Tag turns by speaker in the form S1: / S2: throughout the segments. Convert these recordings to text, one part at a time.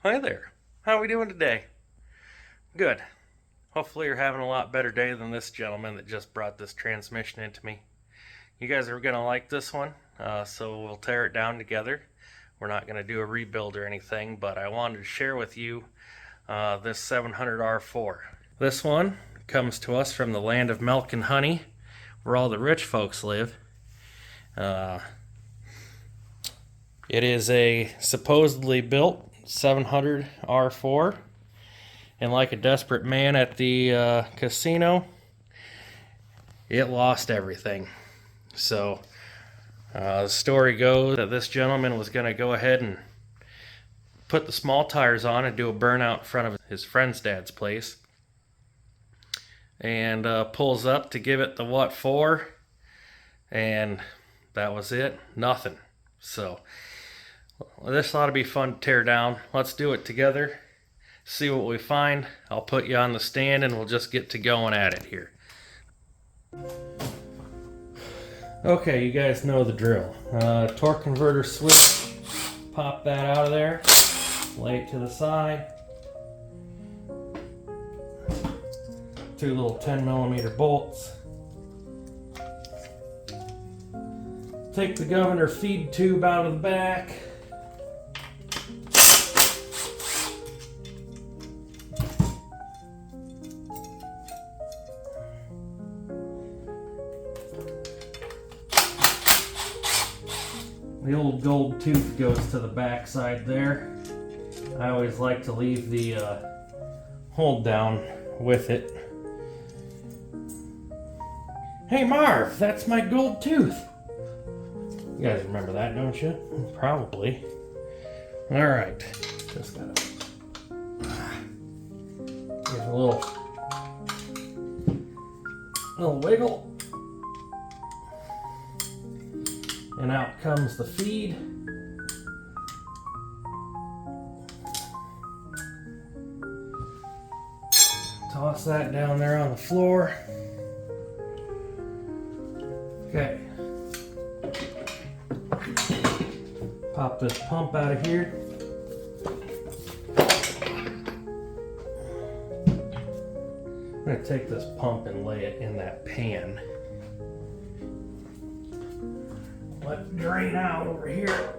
S1: Hi there. How are we doing today? Good. Hopefully you're having a lot better day than this gentleman that just brought this transmission into me. You guys are going to like this one, so we'll tear it down together. We're not going to do a rebuild or anything, but I wanted to share with you this 700R4. This one comes to us from the land of milk and honey, where all the rich folks live. It is a supposedly built 700R4, and like a desperate man at the casino, it lost everything. So the story goes that this gentleman was going to go ahead and put the small tires on and do a burnout in front of his friend's dad's place, and pulls up to give it the what for, and that was it. Nothing. So this ought to be fun to tear down. Let's do it together, see what we find. I'll put you on the stand and we'll just get to going at it here. Okay, you guys know the drill. Torque converter switch, pop that out of there, lay it to the side. Two little 10mm bolts. Take the governor feed tube out of the back. The old gold tooth goes to the back side there. I always like to leave the hold down with it. Hey Marv, that's my gold tooth. You guys remember that, don't you? Probably. Alright, just gotta give it a little wiggle. And out comes the feed. Toss that down there on the floor. Okay. Pop this pump out of here. I'm going to take this pump and lay it in that pan. Let it drain out over here.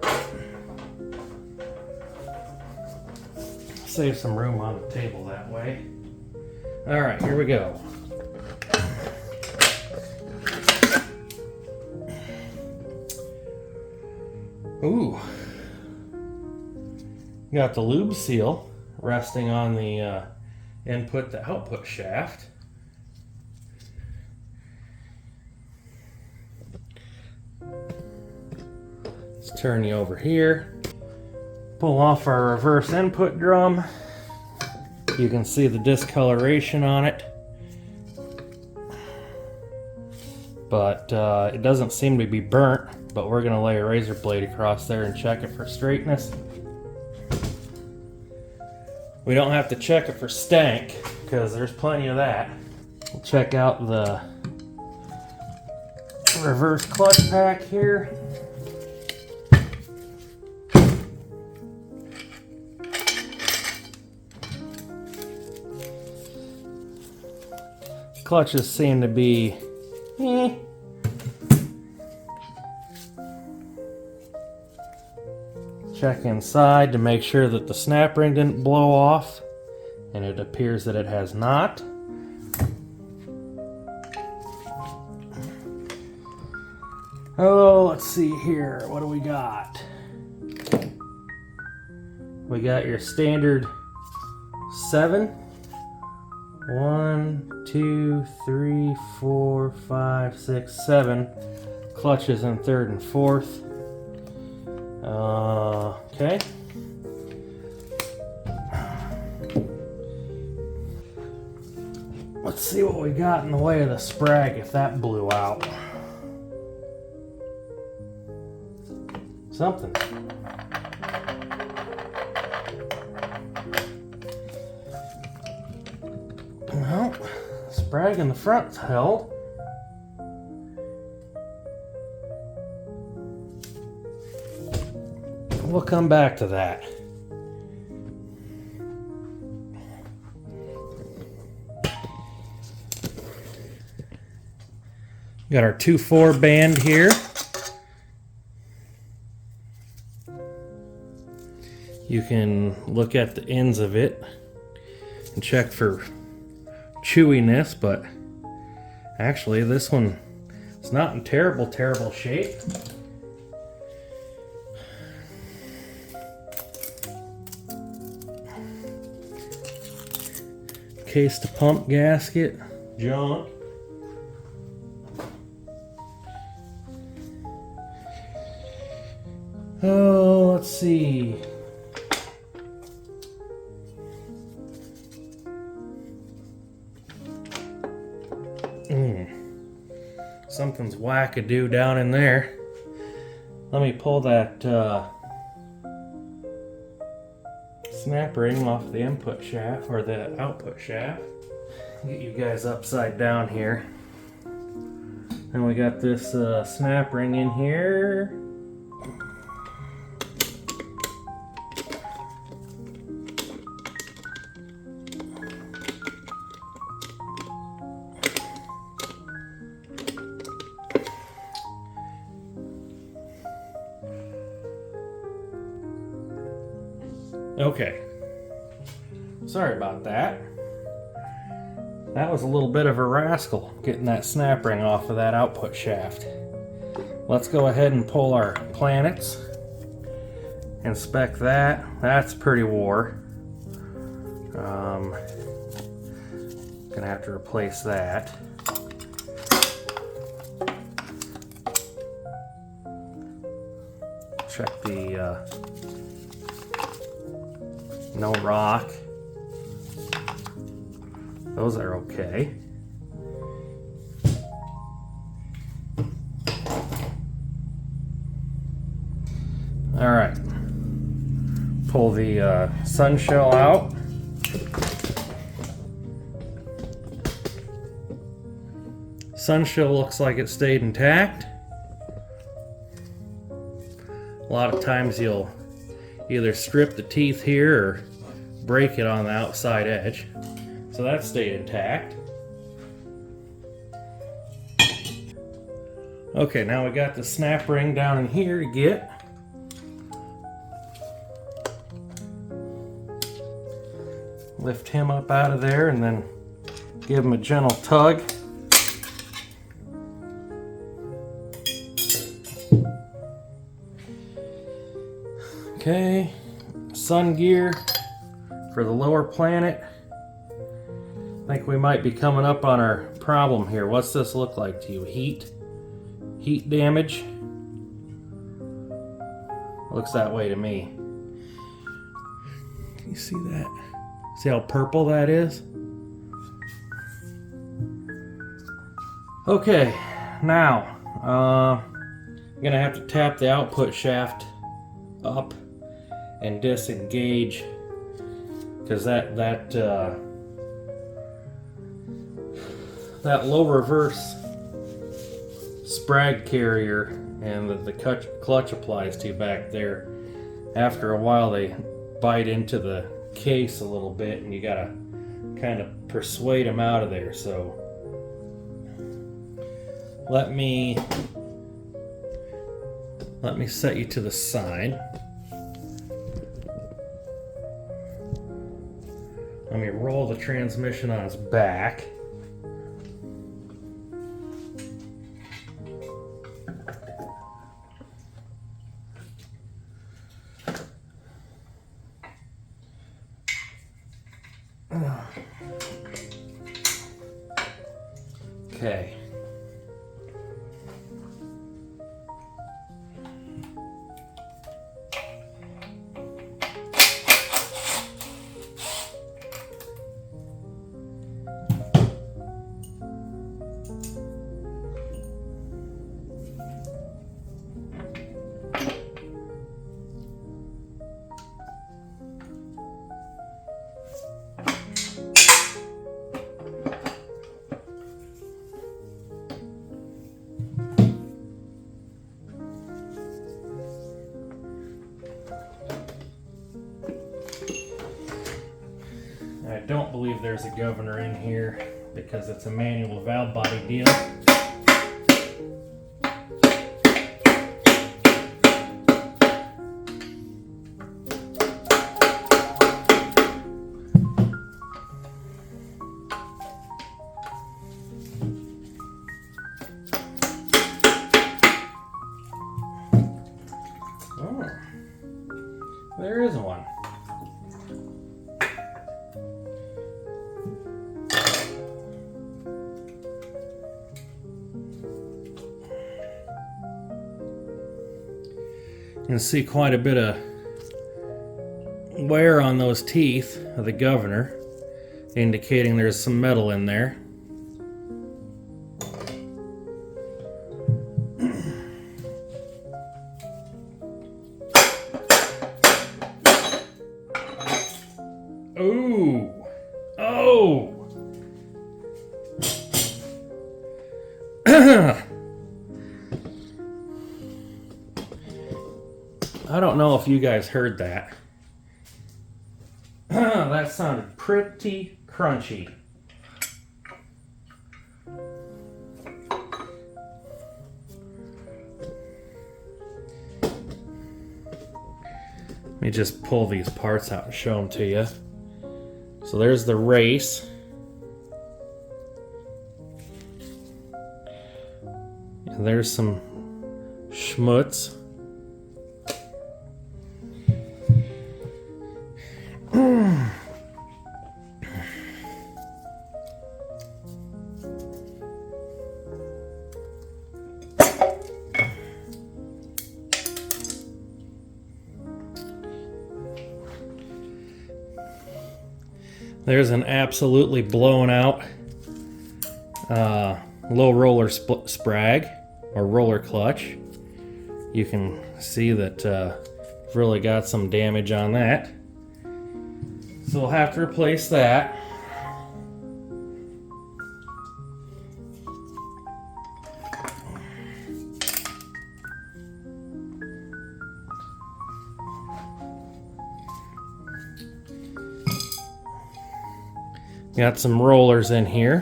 S1: Save some room on the table that way. Alright, here we go. Ooh. Got the lube seal resting on the input to output shaft. Let's turn you over here. Pull off our reverse input drum. You can see the discoloration on it, but it doesn't seem to be burnt. But we're gonna lay a razor blade across there and check it for straightness. We don't have to check it for stank because there's plenty of that. We'll check out the reverse clutch pack here. Clutches seem to be Check inside to make sure that the snap ring didn't blow off, and it appears that it has not. Oh, let's see here. What do we got? We got your standard 7. 1, 2, 3, 4, 5, 6, 7 clutches in 3rd and 4th. Okay. Let's see what we got in the way of the sprag if that blew out. Something. Well, sprag in the front's held. We'll come back to that. Got our 2/4 band here. You can look at the ends of it and check for chewiness, but actually this one is not in terrible shape. Case to pump gasket, junk. Oh, let's see. Something's wackadoo down in there. Let me pull that snap ring off the input shaft, or the output shaft. Get you guys upside down here. And we got this snap ring in here. Okay, sorry about that. That was a little bit of a rascal, getting that snap ring off of that output shaft. Let's go ahead and pull our planets. Inspect that. That's pretty wore. Gonna have to replace that. Check the no rock. Those are okay. All right. Pull the sun shell out. Sun shell looks like it stayed intact. A lot of times you'll either strip the teeth here or break it on the outside edge. So that stayed intact. Okay, now we got the snap ring down in here to get. Lift him up out of there and then give him a gentle tug. Okay, sun gear for the lower planet. I think we might be coming up on our problem here. What's this look like to you? Heat? Heat damage? Looks that way to me. Can you see that? See how purple that is? Okay, now I'm gonna have to tap the output shaft up and disengage, because that low reverse sprag carrier and the clutch applies to back there, after a while they bite into the case a little bit and you gotta kind of persuade them out of there. So let me set you to the side. Let me roll the transmission on its back. Okay. I don't believe there's a governor in here because it's a manual valve body deal. You can see quite a bit of wear on those teeth of the governor, indicating there's some metal in there. Ooh! Oh! I don't know if you guys heard that. That sounded pretty crunchy. Let me just pull these parts out and show them to you. So there's the race. And there's some schmutz. There's an absolutely blown out low roller sprag or roller clutch. You can see that I've really got some damage on that. So we'll have to replace that. Got some rollers in here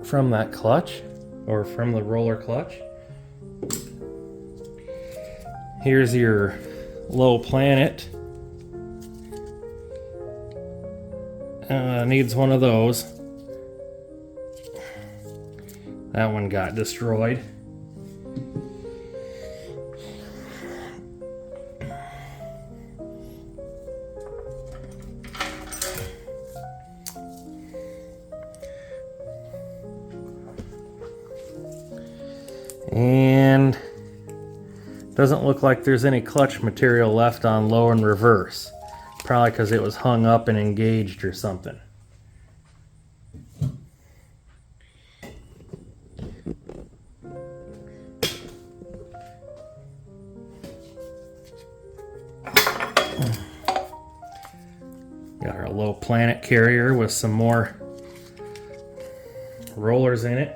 S1: from that clutch, or from the roller clutch. Here's your low planet. Needs one of those. That one got destroyed. And doesn't look like there's any clutch material left on low and reverse. Probably because it was hung up and engaged or something. Got our low planet carrier with some more rollers in it.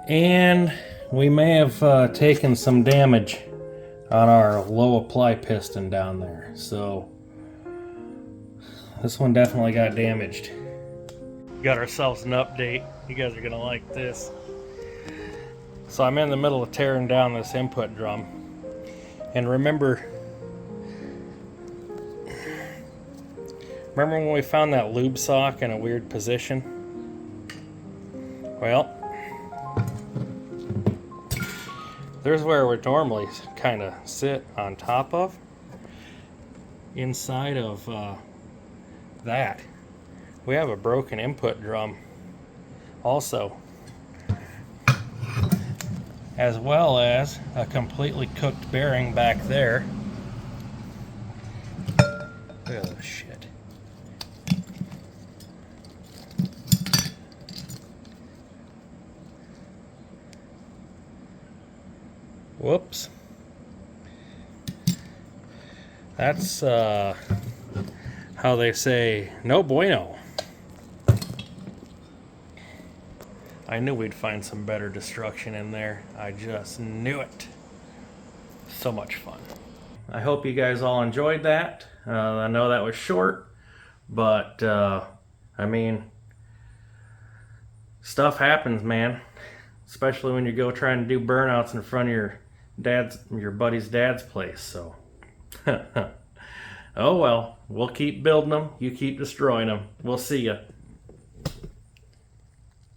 S1: And we may have taken some damage on our low apply piston down there. So this one definitely got damaged. Got ourselves an update. You guys are gonna like this. So I'm in the middle of tearing down this input drum. And remember when we found that lube sock in a weird position? Well, there's where we normally kind of sit on top of. Inside of that, we have a broken input drum also, as well as a completely cooked bearing back there. Look at this shit. Whoops. That's how they say no bueno. I knew we'd find some better destruction in there. I just knew it. So much fun. I hope you guys all enjoyed that. I know that was short, but I mean, stuff happens, man. Especially when you go trying to do burnouts in front of your buddy's dad's place. So, oh well, we'll keep building them. You keep destroying them. We'll see ya.